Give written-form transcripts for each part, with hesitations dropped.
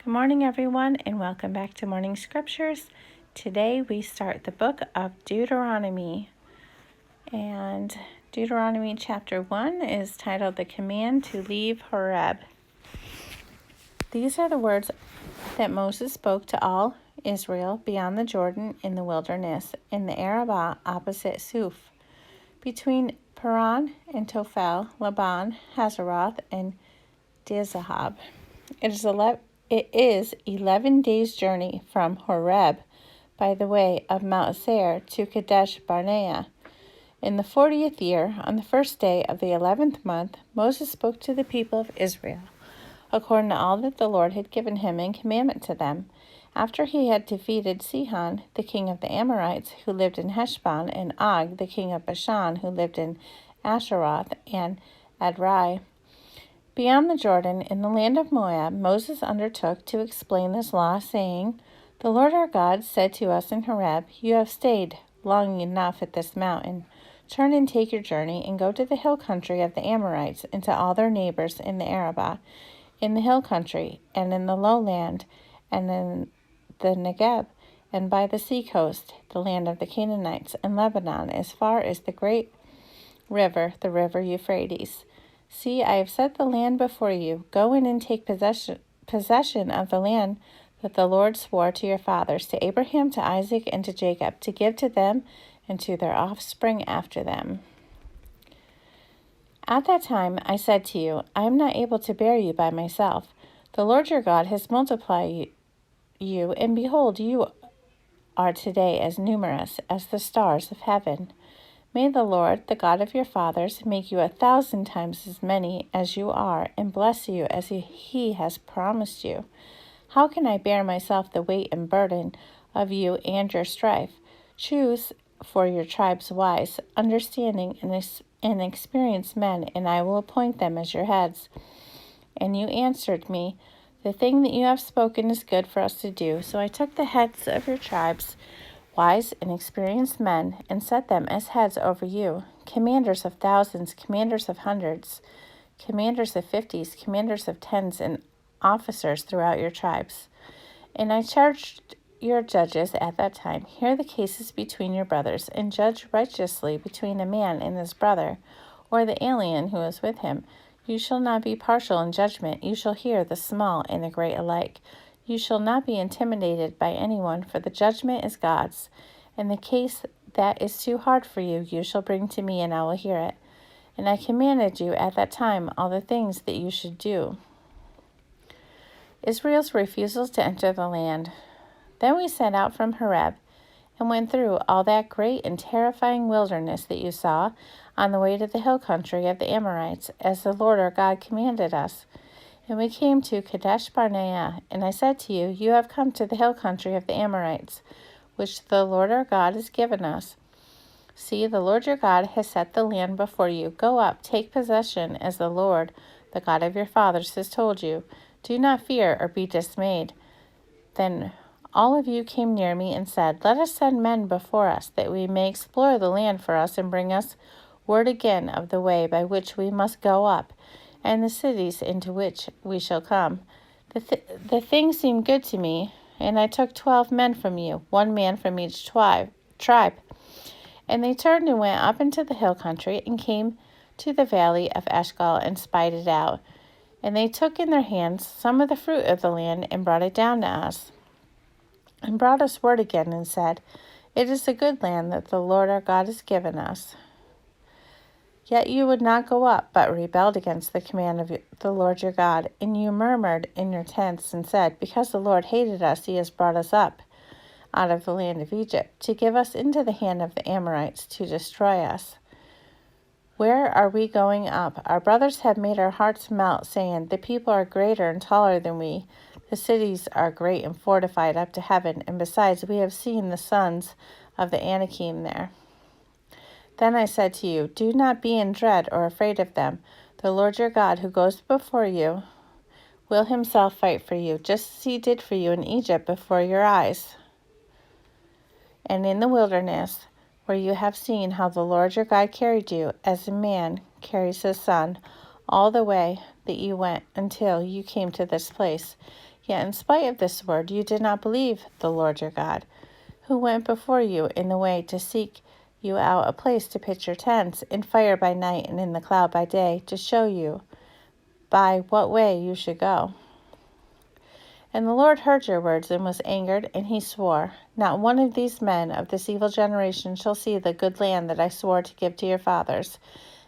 Good morning, everyone, and welcome back to Morning Scriptures. Today we start the book of Deuteronomy, and Deuteronomy chapter 1 is titled The Command to Leave Horeb. These are the words that Moses spoke to all Israel beyond the Jordan in the wilderness, in the Arabah opposite Suf, between Paran and Tophel, Laban, Hazeroth, and Dizahab. It is 11 days' journey from Horeb by the way of Mount Seir to Kadesh Barnea. In the 40th year, on the first day of the 11th month, Moses spoke to the people of Israel, according to all that the Lord had given him in commandment to them, after he had defeated Sihon, the king of the Amorites, who lived in Heshbon, and Og, the king of Bashan, who lived in Asheroth and Adrai. Beyond the Jordan, in the land of Moab, Moses undertook to explain this law, saying, "The Lord our God said to us in Horeb, 'You have stayed long enough at this mountain. Turn and take your journey, and go to the hill country of the Amorites, and to all their neighbors in the Arabah, in the hill country, and in the lowland, and in the Negeb, and by the sea coast, the land of the Canaanites, and Lebanon, as far as the great river, the river Euphrates. See, I have set the land before you. Go in and take possession of the land that the Lord swore to your fathers, to Abraham, to Isaac, and to Jacob, to give to them and to their offspring after them.' At that time I said to you, I am not able to bear you by myself. The Lord your God has multiplied you, and behold, you are today as numerous as the stars of heaven. May the Lord, the God of your fathers, make you 1,000 times as many as you are, and bless you as he has promised you. How can I bear myself the weight and burden of you and your strife? Choose for your tribes wise, understanding, and experienced men, and I will appoint them as your heads." And you answered me, "The thing that you have spoken is good for us to do." So I took the heads of your tribes, wise and experienced men, and set them as heads over you, commanders of thousands, commanders of hundreds, commanders of 50s, commanders of tens, and officers throughout your tribes. And I charged your judges at that time, "Hear the cases between your brothers, and judge righteously between a man and his brother, or the alien who is with him. You shall not be partial in judgment. You shall hear the small and the great alike. You shall not be intimidated by anyone, for the judgment is God's. And the case that is too hard for you, you shall bring to me, and I will hear it. And I commanded you at that time all the things that you should do." Israel's refusal to enter the land. Then we set out from Horeb and went through all that great and terrifying wilderness that you saw on the way to the hill country of the Amorites, as the Lord our God commanded us. And we came to Kadesh Barnea, and I said to you, "You have come to the hill country of the Amorites, which the Lord our God has given us. See, the Lord your God has set the land before you. Go up, take possession, as the Lord, the God of your fathers, has told you. Do not fear or be dismayed." Then all of you came near me and said, "Let us send men before us, that we may explore the land for us, and bring us word again of the way by which we must go up, and the cities into which we shall come." The thing seemed good to me, and I took 12 men from you, 1 man from each tribe. And they turned and went up into the hill country, and came to the valley of Eshcol, and spied it out. And they took in their hands some of the fruit of the land, and brought it down to us, and brought us word again, and said, "It is a good land that the Lord our God has given us." Yet you would not go up, but rebelled against the command of the Lord your God. And you murmured in your tents, and said, "Because the Lord hated us, he has brought us up out of the land of Egypt, to give us into the hand of the Amorites, to destroy us. Where are we going up? Our brothers have made our hearts melt, saying, 'The people are greater and taller than we. The cities are great and fortified up to heaven, and besides, we have seen the sons of the Anakim there.' Then I said to you, 'Do not be in dread or afraid of them. The Lord your God, who goes before you, will himself fight for you, just as he did for you in Egypt before your eyes, and in the wilderness, where you have seen how the Lord your God carried you, as a man carries his son, all the way that you went until you came to this place. Yet in spite of this word, you did not believe the Lord your God, who went before you in the way to seek you out a place to pitch your tents, in fire by night and in the cloud by day, to show you by what way you should go. And the Lord heard your words and was angered, and he swore, not one of these men of this evil generation shall see the good land that I swore to give to your fathers,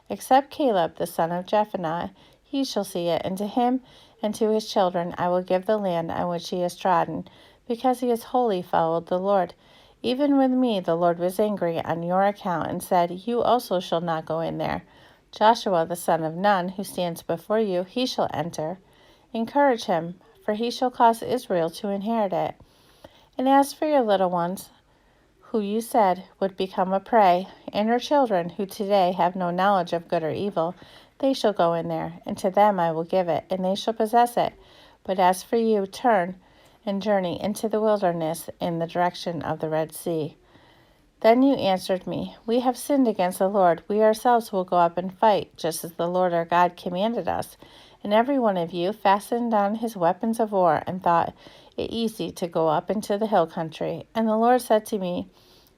except Caleb the son of Jephunneh. He shall see it, and to him and to his children I will give the land on which he has trodden, because he has wholly followed the Lord. Even with me the Lord was angry on your account, and said, You also shall not go in there. Joshua the son of Nun, who stands before you, he shall enter. Encourage him, for he shall cause Israel to inherit it. And as for your little ones, who you said would become a prey, and your children, who today have no knowledge of good or evil, they shall go in there, and to them I will give it, and they shall possess it. But as for you, turn and journey into the wilderness in the direction of the Red Sea. Then you answered me, We have sinned against the Lord. We ourselves will go up and fight, just as the Lord our God commanded us. And every one of you fastened on his weapons of war and thought it easy to go up into the hill country. And the Lord said to me,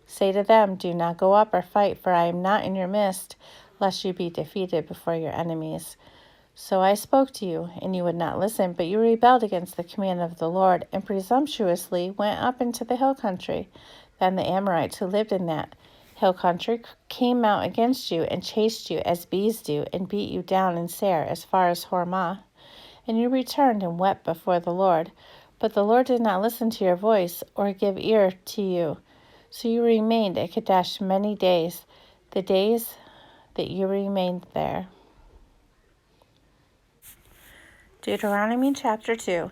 Say to them, Do not go up or fight, for I am not in your midst, lest you be defeated before your enemies. So I spoke to you, and you would not listen, but you rebelled against the command of the Lord, and presumptuously went up into the hill country. Then the Amorites who lived in that hill country came out against you and chased you as bees do, and beat you down in Seir as far as Hormah. And you returned and wept before the Lord. But the Lord did not listen to your voice or give ear to you. So you remained at Kadesh many days, the days that you remained there. Deuteronomy chapter 2,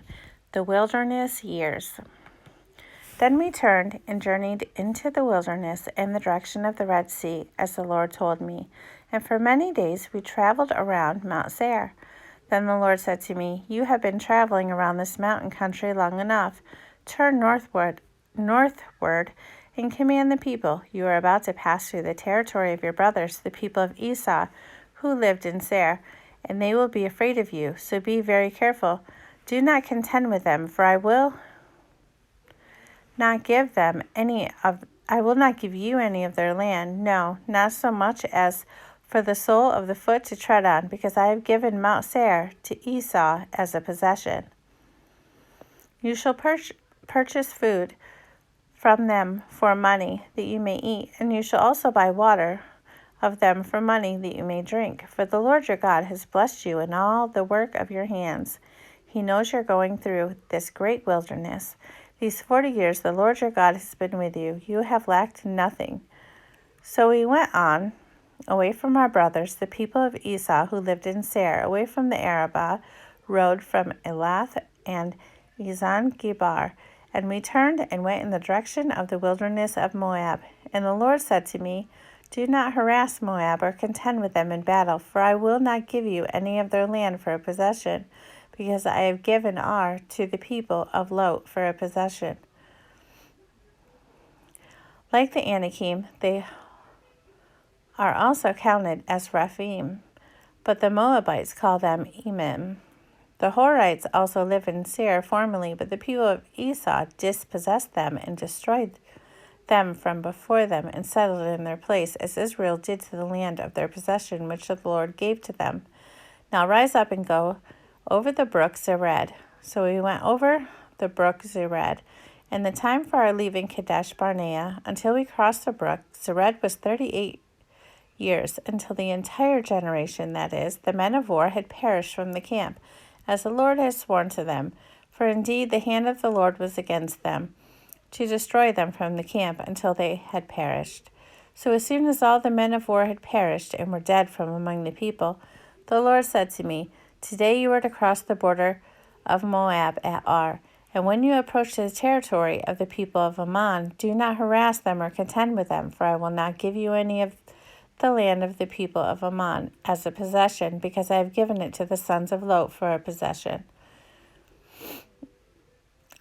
the wilderness years. Then we turned and journeyed into the wilderness in the direction of the Red Sea, as the Lord told me. And for many days we traveled around Mount Seir. Then the Lord said to me, You have been traveling around this mountain country long enough. Turn northward, and command the people. You are about to pass through the territory of your brothers, the people of Esau, who lived in Seir, and they will be afraid of you. So be very careful. Do not contend with them, for I will not give you any of their land, no, not so much as for the sole of the foot to tread on, because I have given Mount Seir to Esau as a possession. You shall purchase food from them for money that you may eat, and you shall also buy water of them for money that you may drink. For the Lord your God has blessed you in all the work of your hands. He knows you're going through this great wilderness. These 40 years the Lord your God has been with you. You have lacked nothing. So we went on, away from our brothers, the people of Esau who lived in Seir, away from the Arabah road from Elath and Ezon-Geber. And we turned and went in the direction of the wilderness of Moab. And the Lord said to me, Do not harass Moab or contend with them in battle, for I will not give you any of their land for a possession, because I have given Ar to the people of Lot for a possession. Like the Anakim, they are also counted as Rephaim, but the Moabites call them Emim. The Horites also live in Seir formerly, but the people of Esau dispossessed them and destroyed them from before them and settled in their place, as Israel did to the land of their possession, which the Lord gave to them. Now rise up and go over the brook Zered. So we went over the brook Zered, and the time for our leaving Kadesh Barnea until we crossed the brook Zered was 38 years, until the entire generation, that is, the men of war, had perished from the camp, as the Lord had sworn to them. For indeed the hand of the Lord was against them, to destroy them from the camp until they had perished. So as soon as all the men of war had perished and were dead from among the people, the Lord said to me, Today you are to cross the border of Moab at Ar, and when you approach the territory of the people of Ammon, do not harass them or contend with them, for I will not give you any of the land of the people of Ammon as a possession, because I have given it to the sons of Lot for a possession.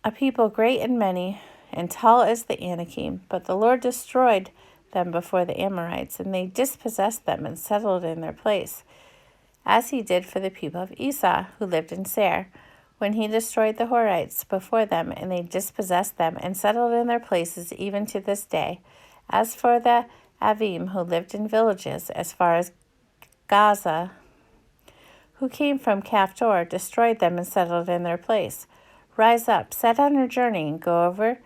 A people great and many, and tall as the Anakim, but the Lord destroyed them before the Amorites, and they dispossessed them and settled in their place. as he did for the people of Esau who lived in Seir, when he destroyed the Horites before them, and they dispossessed them and settled in their places even to this day. As for the Avim who lived in villages as far as Gaza, who came from Caphtor, destroyed them and settled in their place. Rise up, set on your journey, and go over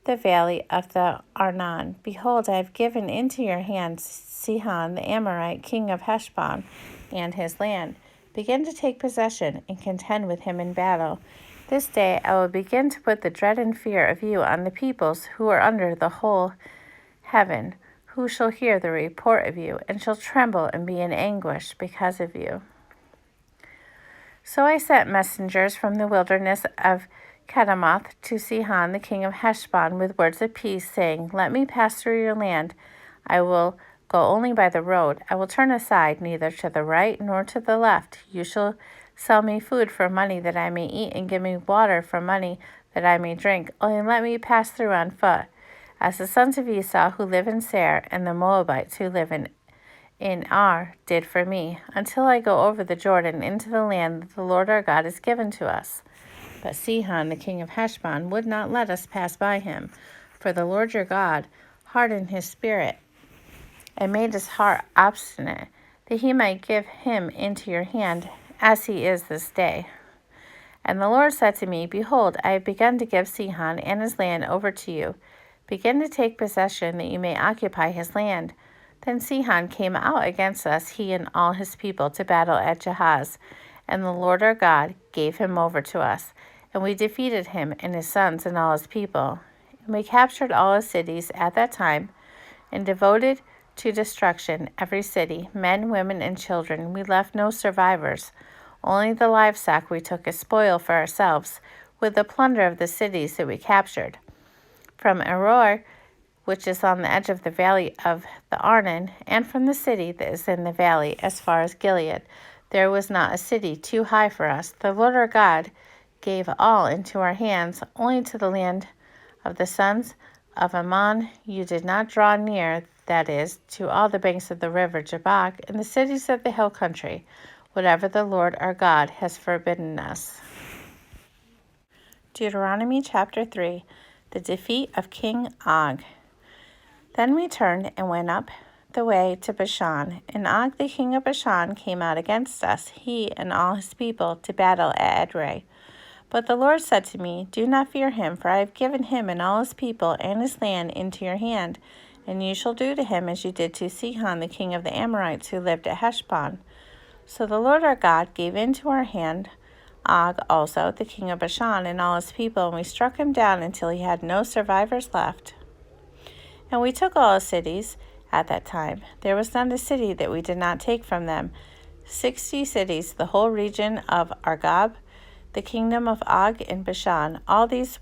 the valley of the Arnon. Behold, I have given into your hand Sihon the Amorite, king of Heshbon, and his land. Begin to take possession and contend with him in battle. This day I will begin to put the dread and fear of you on the peoples who are under the whole heaven, who shall hear the report of you, and shall tremble and be in anguish because of you. So I sent messengers from the wilderness of Kedemoth to Sihon the king of Heshbon with words of peace, saying, Let me pass through your land. I will go only by the road. I will turn aside neither to the right nor to the left. You shall sell me food for money that I may eat, and give me water for money that I may drink. Only let me pass through on foot, as the sons of Esau who live in Seir and the Moabites who live in Ar did for me, until I go over the Jordan into the land that the Lord our God has given to us. But Sihon the king of Heshbon would not let us pass by him, for the Lord your God hardened his spirit and made his heart obstinate, that he might give him into your hand, as he is this day. And the Lord said to me, Behold, I have begun to give Sihon and his land over to you. Begin to take possession, that you may occupy his land. Then Sihon came out against us, he and all his people, to battle at Jahaz. And the Lord our God gave him over to us. And we defeated him and his sons and all his people. And we captured all his cities at that time, and devoted to destruction every city, men, women, and children. We left no survivors. Only the livestock we took as spoil for ourselves, with the plunder of the cities that we captured. From Aroer, which is on the edge of the valley of the Arnon, and from the city that is in the valley as far as Gilead, there was not a city too high for us. The Lord our God gave all into our hands. Only to the land of the sons of Ammon you did not draw near, that is, to all the banks of the river Jabbok, and the cities of the hill country, whatever the Lord our God has forbidden us. Deuteronomy chapter 3. The defeat of King Og. Then we turned and went up the way to Bashan, and Og the king of Bashan came out against us, he and all his people, to battle at Edrei. But the Lord said to me, Do not fear him, for I have given him and all his people and his land into your hand, and you shall do to him as you did to Sihon the king of the Amorites who lived at Heshbon. So the Lord our God gave into our hand Og also, the king of Bashan, and all his people, and we struck him down until he had no survivors left. And we took all his cities at that time. There was not a city that we did not take from them. 60 cities, the whole region of Argob, the kingdom of Og in Bashan. All these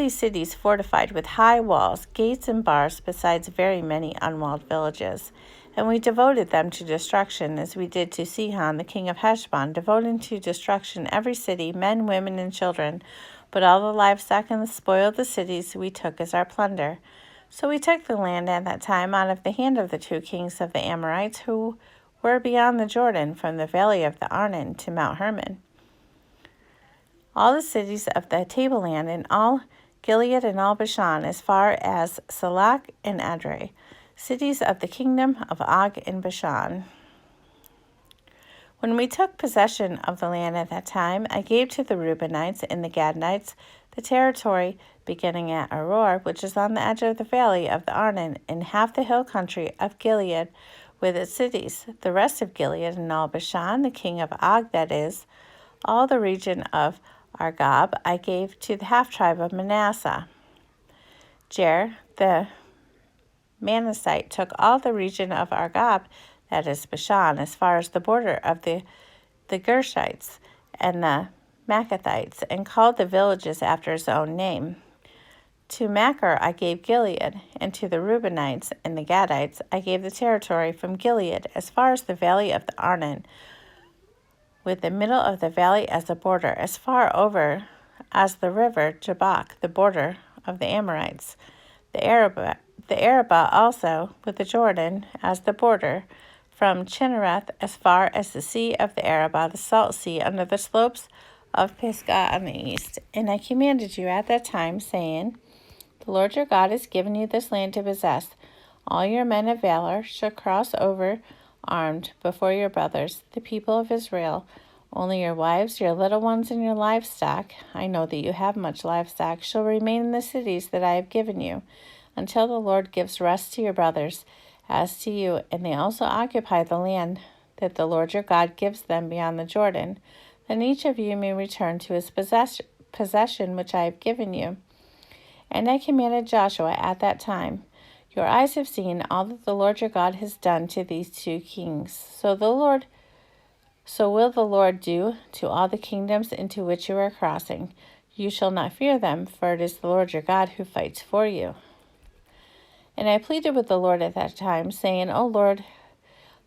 cities fortified with high walls, gates, and bars, besides very many unwalled villages. And we devoted them to destruction, as we did to Sihon the king of Heshbon, devoting to destruction every city, men, women, and children. But all the livestock and the spoil of the cities we took as our plunder. So we took the land at that time out of the hand of the 2 kings of the Amorites, who were beyond the Jordan, from the valley of the Arnon to Mount Hermon. All the cities of the tableland, and all Gilead and all Bashan, as far as Salak and Edrei, cities of the kingdom of Og in Bashan. When we took possession of the land at that time, I gave to the Reubenites and the Gadites the territory beginning at Aroer, which is on the edge of the valley of the Arnon, and half the hill country of Gilead with its cities, the rest of Gilead and all Bashan, the king of Og, that is, all the region of Argob, I gave to the half-tribe of Manasseh. Jair, the Manassite, took all the region of Argob, that is Bashan, as far as the border of the Gershites and the Maccathites, and called the villages after his own name. To Machir I gave Gilead, and to the Reubenites and the Gadites I gave the territory from Gilead as far as the valley of the Arnon, with the middle of the valley as a border, as far over as the river Jabbok, the border of the Amorites. The Arabah also, with the Jordan as the border, from Chinnereth as far as the sea of the Arabah, the salt sea, under the slopes of Pisgah on the east. And I commanded you at that time, saying, The Lord your God has given you this land to possess. All your men of valor shall cross over armed before your brothers, the people of Israel. Only your wives, your little ones, and your livestock, I know that you have much livestock, shall remain in the cities that I have given you, until the Lord gives rest to your brothers, as to you, and they also occupy the land that the Lord your God gives them beyond the Jordan. Then each of you may return to his possession which I have given you. And I commanded Joshua at that time, Your eyes have seen all that the Lord your God has done to these two kings. So will the Lord do to all the kingdoms into which you are crossing. You shall not fear them, for it is the Lord your God who fights for you. And I pleaded with the Lord at that time, saying, O Lord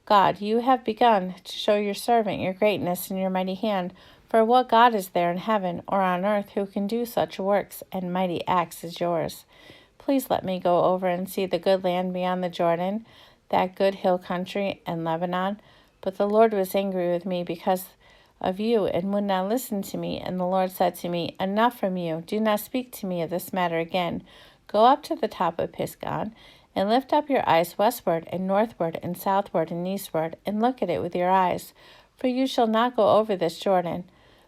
God, you have begun to show your servant your greatness and your mighty hand. For what God is there in heaven or on earth who can do such works and mighty acts as yours? Please let me go over and see the good land beyond the Jordan, that good hill country and Lebanon. But the Lord was angry with me because of you and would not listen to me. And the Lord said to me, Enough from you. Do not speak to me of this matter again. Go up to the top of Pisgah and lift up your eyes westward and northward and southward and eastward, and look at it with your eyes. For you shall not go over this Jordan.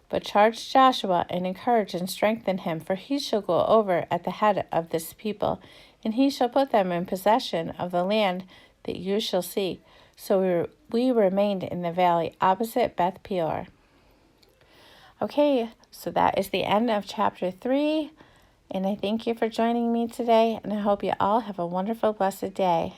But charge Joshua and encourage and strengthen him, for he shall go over at the head of this people, and he shall put them in possession of the land that you shall see. So we remained in the valley opposite Beth Peor. Okay, so that is the end of chapter 3, and I thank you for joining me today, and I hope you all have a wonderful, blessed day.